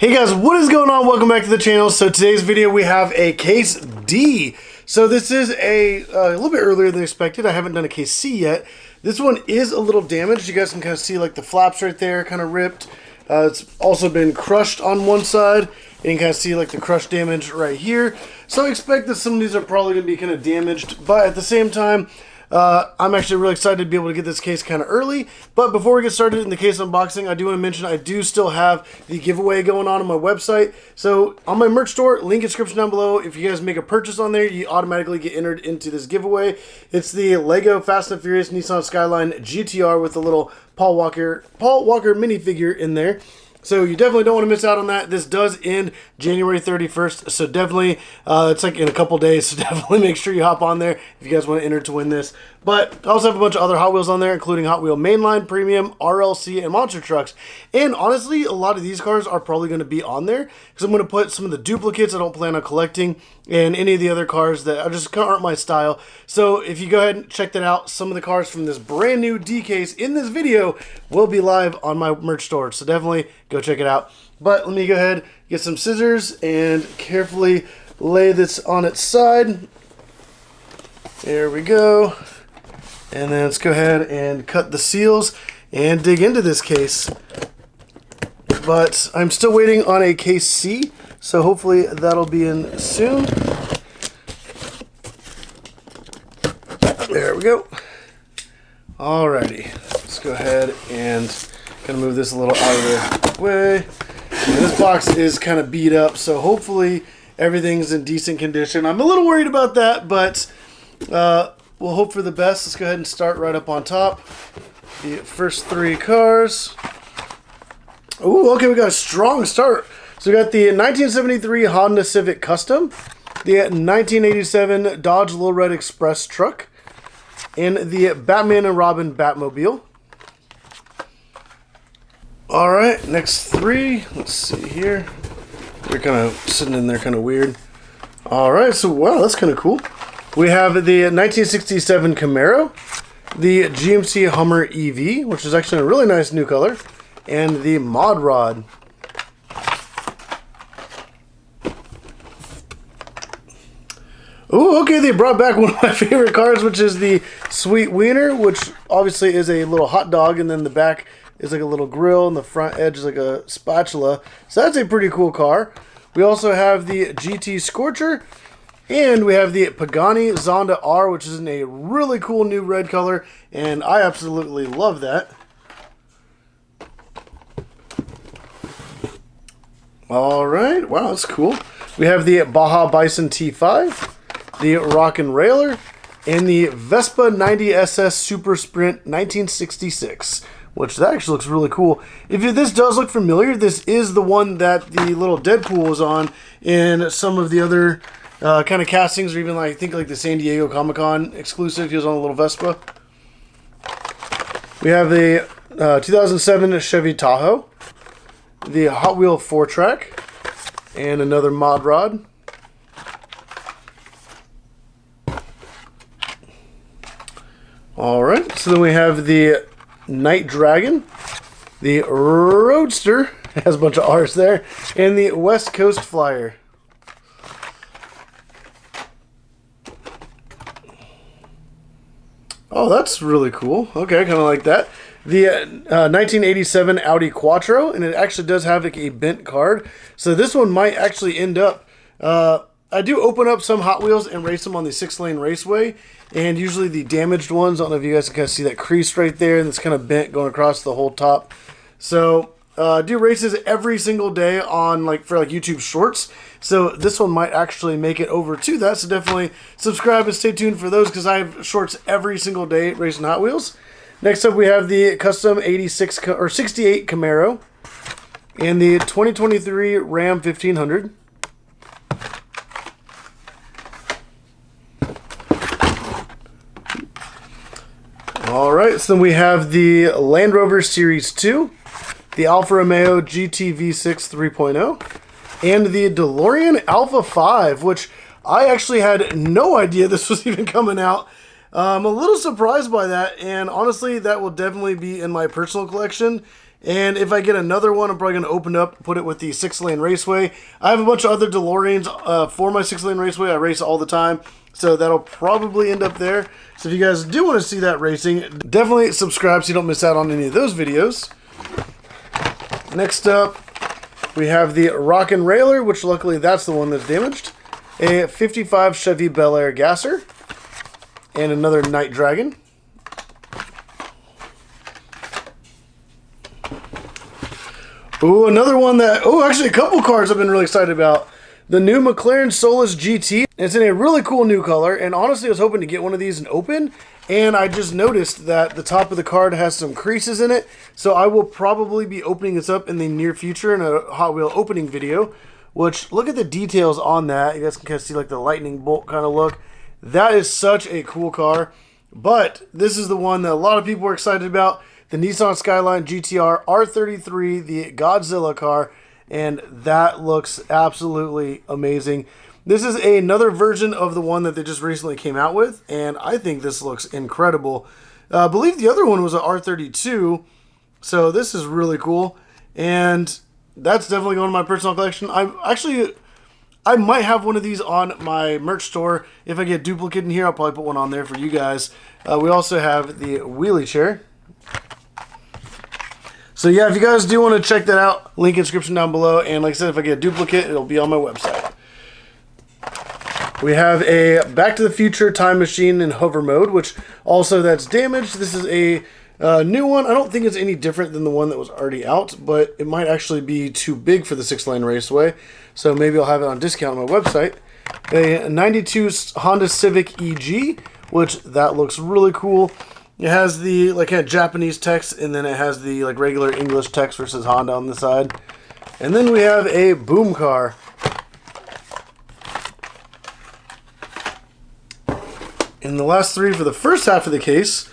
Hey guys, what is going on? Welcome back to the channel. So today's video we have a case D. So this is a little bit earlier than expected. I haven't done a case C yet. This one is a little damaged. You guys can kind of see like the flaps right there kind of ripped. It's also been crushed on one side. And you can kind of see like the crush damage right here. So I expect that some of these are probably going to be kind of damaged. But at the same time, I'm actually really excited to be able to get this case kind of early. But before we get started in the case unboxing, I do want to mention I do still have the giveaway going on my website. So on my merch store, link in description down below. If you guys make a purchase on there, you automatically get entered into this giveaway. It's the Lego Fast and Furious Nissan Skyline GTR with a little Paul Walker minifigure in there. So you definitely don't want to miss out on that. This does end January 31st, so definitely, it's like in a couple days, so definitely make sure you hop on there if you guys want to enter to win this. But I also have a bunch of other Hot Wheels on there, including Hot Wheel Mainline, Premium, RLC, and Monster Trucks. And honestly, a lot of these cars are probably going to be on there, because I'm going to put some of the duplicates I don't plan on collecting, and any of the other cars that are just kind of aren't my style. So if you go ahead and check that out, some of the cars from this brand new D case in this video will be live on my merch store. So definitely go check it out. But let me go ahead, get some scissors, and carefully lay this on its side. There we go. And then let's go ahead and cut the seals and dig into this case. But I'm still waiting on a case C, so hopefully that'll be in soon. There we go. Alrighty, let's go ahead and kind of move this a little out of the way. And this box is kind of beat up, so hopefully everything's in decent condition. I'm a little worried about that, but we'll hope for the best. Let's go ahead and start right up on top. The first three cars. Ooh, okay, we got a strong start. So we got the 1973 Honda Civic Custom, the 1987 Dodge Little Red Express truck, and the Batman and Robin Batmobile. All right, next three. Let's see here. They're kind of sitting in there kind of weird. All right, so wow, that's kind of cool. We have the 1967 Camaro, the GMC Hummer EV, which is actually a really nice new color, and the Mod Rod. Ooh, okay, they brought back one of my favorite cars, which is the Sweet Wiener, which obviously is a little hot dog, and then the back is like a little grill, and the front edge is like a spatula. So that's a pretty cool car. We also have the GT Scorcher, and we have the Pagani Zonda R, which is in a really cool new red color, and I absolutely love that. All right, wow, that's cool. We have the Baja Bison T5, the Rockin' Railer, and the Vespa 90SS Super Sprint 1966, which that actually looks really cool. If this does look familiar, this is the one that the little Deadpool was on in some of the other kind of castings, or even like I think like the San Diego Comic-Con exclusive. He was on a little Vespa. We have the 2007 Chevy Tahoe, the Hot Wheel 4-track, and another Mod Rod. All right, so then we have the Night Dragon, the Roadster, has a bunch of R's there, and the West Coast Flyer. Oh, that's really cool. Okay, I kind of like that. The 1987 Audi Quattro, and it actually does have like a bent card. So this one might actually end up... I do open up some Hot Wheels and race them on the 6-lane raceway, and usually the damaged ones, I don't know if you guys can kind of see that crease right there, and it's kind of bent going across the whole top. So I do races every single day on for YouTube Shorts, so this one might actually make it over to that. So definitely subscribe and stay tuned for those, because I have shorts every single day racing Hot Wheels. Next up, we have the custom 68 Camaro and the 2023 Ram 1500. All right, so then we have the Land Rover Series 2, the Alfa Romeo GT V6 3.0, and the DeLorean Alfa5, which I actually had no idea this was even coming out. I'm a little surprised by that, and honestly, that will definitely be in my personal collection. And if I get another one, I'm probably going to open up, put it with the 6-lane raceway. I have a bunch of other DeLoreans for my 6-lane raceway. I race all the time, so that'll probably end up there. So if you guys do want to see that racing, definitely subscribe so you don't miss out on any of those videos. Next up, we have the Rockin' Railer, which luckily that's the one that's damaged. A 55 Chevy Bel Air Gasser. And another Night Dragon. Ooh, another one that... Oh, actually a couple cars I've been really excited about. The new McLaren Solus GT. It's in a really cool new color. And honestly, I was hoping to get one of these and open. And I just noticed that the top of the card has some creases in it. So I will probably be opening this up in the near future in a Hot Wheel opening video. Which, look at the details on that. You guys can kind of see like the lightning bolt kind of look. That is such a cool car. But this is the one that a lot of people are excited about. The Nissan Skyline GTR R33, the Godzilla car, and that looks absolutely amazing. This is another version of the one that they just recently came out with, and I think this looks incredible. I believe the other one was an R32, so this is really cool, and that's definitely going to my personal collection. I might have one of these on my merch store. If I get duplicate in here, I'll probably put one on there for you guys. We also have the wheelie chair. So yeah, if you guys do want to check that out, link in the description down below. And like I said, if I get a duplicate, it'll be on my website. We have a Back to the Future time machine in hover mode, which also that's damaged. This is a new one. I don't think it's any different than the one that was already out, but it might actually be too big for the 6-lane raceway. So maybe I'll have it on discount on my website. A 92 Honda Civic EG, which that looks really cool. It has the like kind of Japanese text, and then it has the like regular English text versus Honda on the side. And then we have a boom car. And the last three for the first half of the case.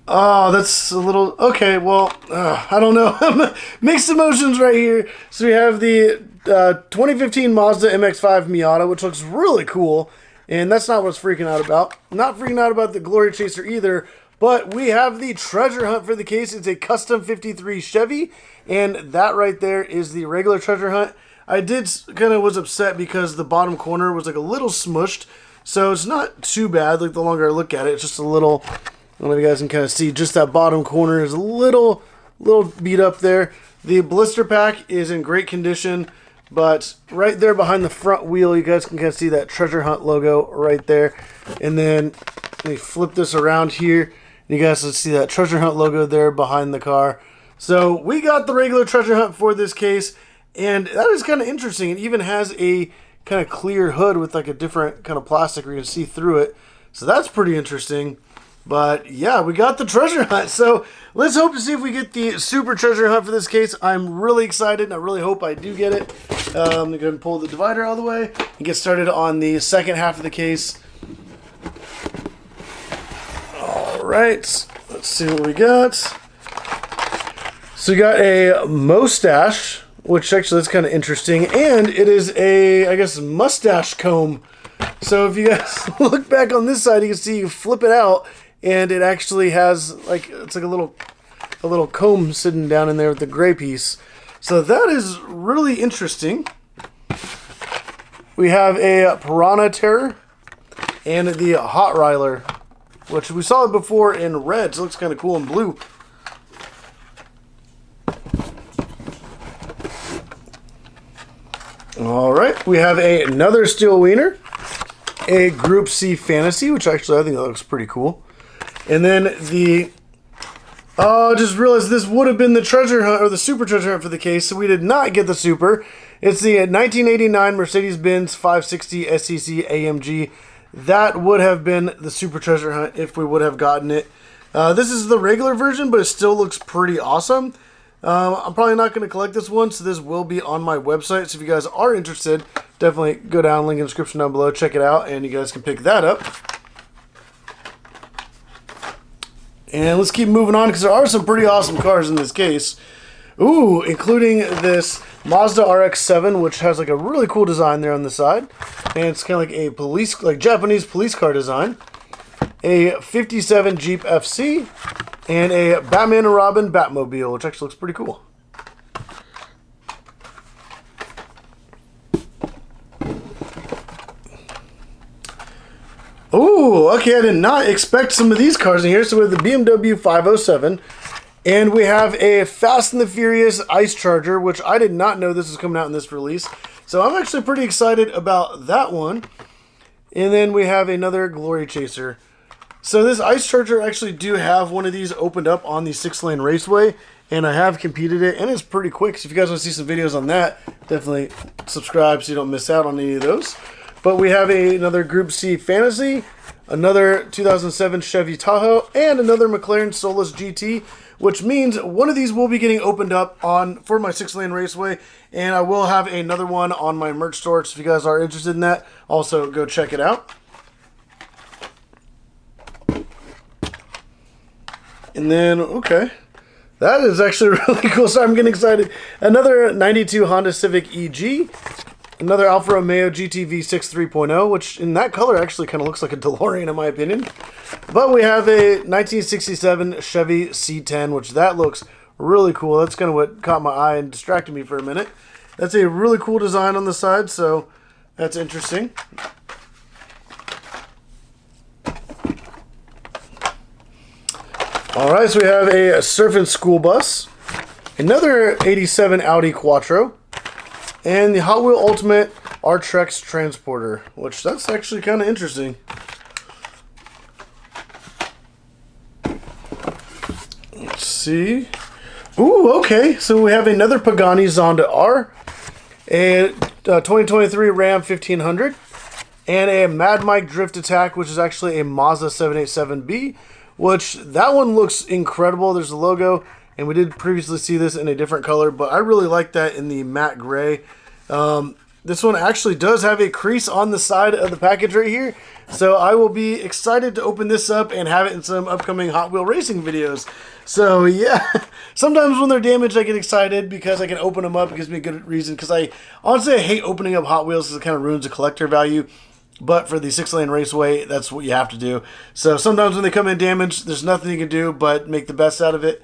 Oh, that's a little... Okay, well, I don't know. Mixed emotions right here. So we have the 2015 Mazda MX5 Miata, which looks really cool. And that's not what I was freaking out about. Not freaking out about the Glory Chaser either. But we have the treasure hunt for the case. It's a custom 53 Chevy. And that right there is the regular treasure hunt. I did kind of was upset because the bottom corner was like a little smushed. So it's not too bad. Like the longer I look at it, it's just a little... I don't know if you guys can kind of see just that bottom corner is a little beat up there. The blister pack is in great condition. But right there behind the front wheel, you guys can kind of see that treasure hunt logo right there. And then let me flip this around here. You guys can see that treasure hunt logo there behind the car. So we got the regular treasure hunt for this case. And that is kind of interesting. It even has a kind of clear hood with like a different kind of plastic where you can see through it. So that's pretty interesting. But yeah, we got the treasure hunt. So let's hope to see if we get the super treasure hunt for this case. I'm really excited, and I really hope I do get it. I'm going to pull the divider out of the way and get started on the second half of the case. All right, let's see what we got. So we got a mustache, which actually is kind of interesting, and it is a, I guess, mustache comb. So if you guys look back on this side, you can see you flip it out, and it actually has like it's like a little comb sitting down in there with the gray piece. So that is really interesting. We have a Piranha Terror and the Hot Riler, which we saw it before in red. So it looks kind of cool in blue. All right, we have another Steel Wiener, a Group C Fantasy, which actually I think that looks pretty cool. And then the, I just realized this would have been the treasure hunt, or the super treasure hunt for the case, so we did not get the super. It's the 1989 Mercedes-Benz 560 SCC AMG. That would have been the super treasure hunt if we would have gotten it. This is the regular version, but it still looks pretty awesome. I'm probably not going to collect this one, so this will be on my website. So if you guys are interested, definitely go down, link in the description down below, check it out, and you guys can pick that up. And let's keep moving on, because there are some pretty awesome cars in this case. Ooh, including this Mazda RX7, which has like a really cool design there on the side. And it's kind of like a police, like Japanese police car design. A 57 Jeep FC. and a Batman and Robin Batmobile, which actually looks pretty cool. Ooh, okay, I did not expect some of these cars in here. So we have the BMW 507, and we have a Fast and the Furious Ice Charger, which I did not know this was coming out in this release. So I'm actually pretty excited about that one. And then we have another Glory Chaser. So this Ice Charger actually do have one of these opened up on the 6-lane raceway, and I have competed it, and it's pretty quick. So if you guys want to see some videos on that, definitely subscribe so you don't miss out on any of those. But we have another Group C Fantasy, another 2007 Chevy Tahoe, and another McLaren Solus GT, which means one of these will be getting opened up for my 6-lane raceway, and I will have another one on my merch store. So if you guys are interested in that, also go check it out. And then, okay, that is actually really cool. So I'm getting excited. Another 92 Honda Civic EG. Another Alfa Romeo GT V6 3.0, which in that color actually kind of looks like a DeLorean in my opinion. But we have a 1967 Chevy C10, which that looks really cool. That's kind of what caught my eye and distracted me for a minute. That's a really cool design on the side, so that's interesting. Alright, so we have a Surfing School Bus, another 87 Audi Quattro, and the Hot Wheel Ultimate R-Trex Transporter, which that's actually kind of interesting. Let's see. Ooh, okay. So we have another Pagani Zonda R, a 2023 Ram 1500, and a Mad Mike Drift Attack, which is actually a Mazda 787B, which that one looks incredible. There's the logo. And we did previously see this in a different color, but I really like that in the matte gray. This one actually does have a crease on the side of the package right here. So I will be excited to open this up and have it in some upcoming Hot Wheel racing videos. So yeah, sometimes when they're damaged I get excited because I can open them up. It gives me a good reason, because I hate opening up Hot Wheels because it kind of ruins the collector value. But for the 6-lane raceway, that's what you have to do. So sometimes when they come in damaged, there's nothing you can do but make the best out of it.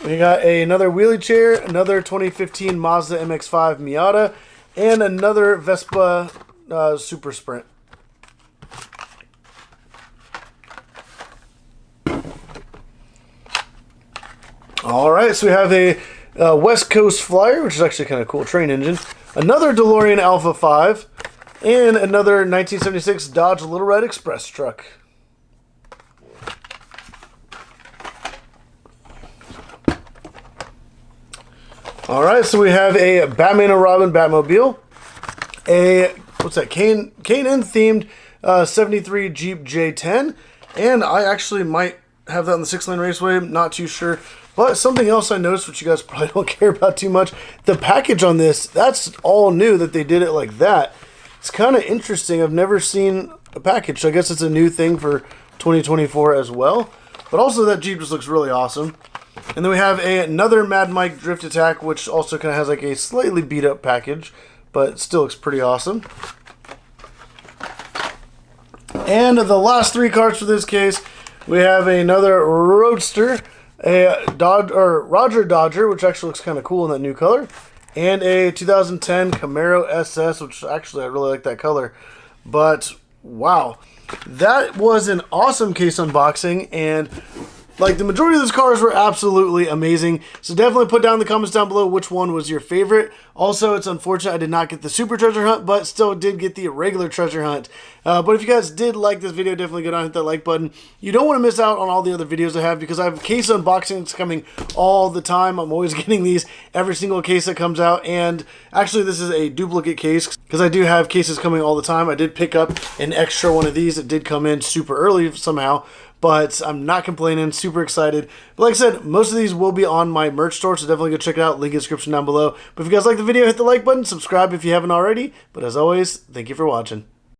We got another wheelie chair, another 2015 Mazda MX5 Miata, and another Vespa Super Sprint. Alright, so we have a West Coast Flyer, which is actually kind of cool train engine, another DeLorean Alfa5, and another 1976 Dodge Little Red Express truck. Alright, so we have a Batman and Robin Batmobile, a, what's that, K&N themed 73 Jeep J10, and I actually might have that on the 6-lane raceway, not too sure. But something else I noticed, which you guys probably don't care about too much, the package on this, that's all new that they did it like that. It's kind of interesting. I've never seen a package, so I guess it's a new thing for 2024 as well. But also that Jeep just looks really awesome. And then we have another Mad Mike Drift Attack, which also kind of has like a slightly beat up package, but still looks pretty awesome. And the last 3 cards for this case, we have another Roadster, a Roger Dodger, which actually looks kind of cool in that new color, and a 2010 Camaro SS, which actually I really like that color. But wow, that was an awesome case unboxing, and like the majority of those cars were absolutely amazing. So definitely put down in the comments down below which one was your favorite. Also, it's unfortunate I did not get the super treasure hunt, but still did get the regular treasure hunt. But if you guys did like this video, definitely go down and hit that like button. You don't want to miss out on all the other videos I have, because I have case unboxings coming all the time. I'm always getting these every single case that comes out. And actually this is a duplicate case, because I do have cases coming all the time. I did pick up an extra one of these. It did come in super early somehow, but I'm not complaining, super excited. But like I said, most of these will be on my merch store, so definitely go check it out, link in the description down below. But if you guys like the video, hit the like button, subscribe if you haven't already. But as always, thank you for watching.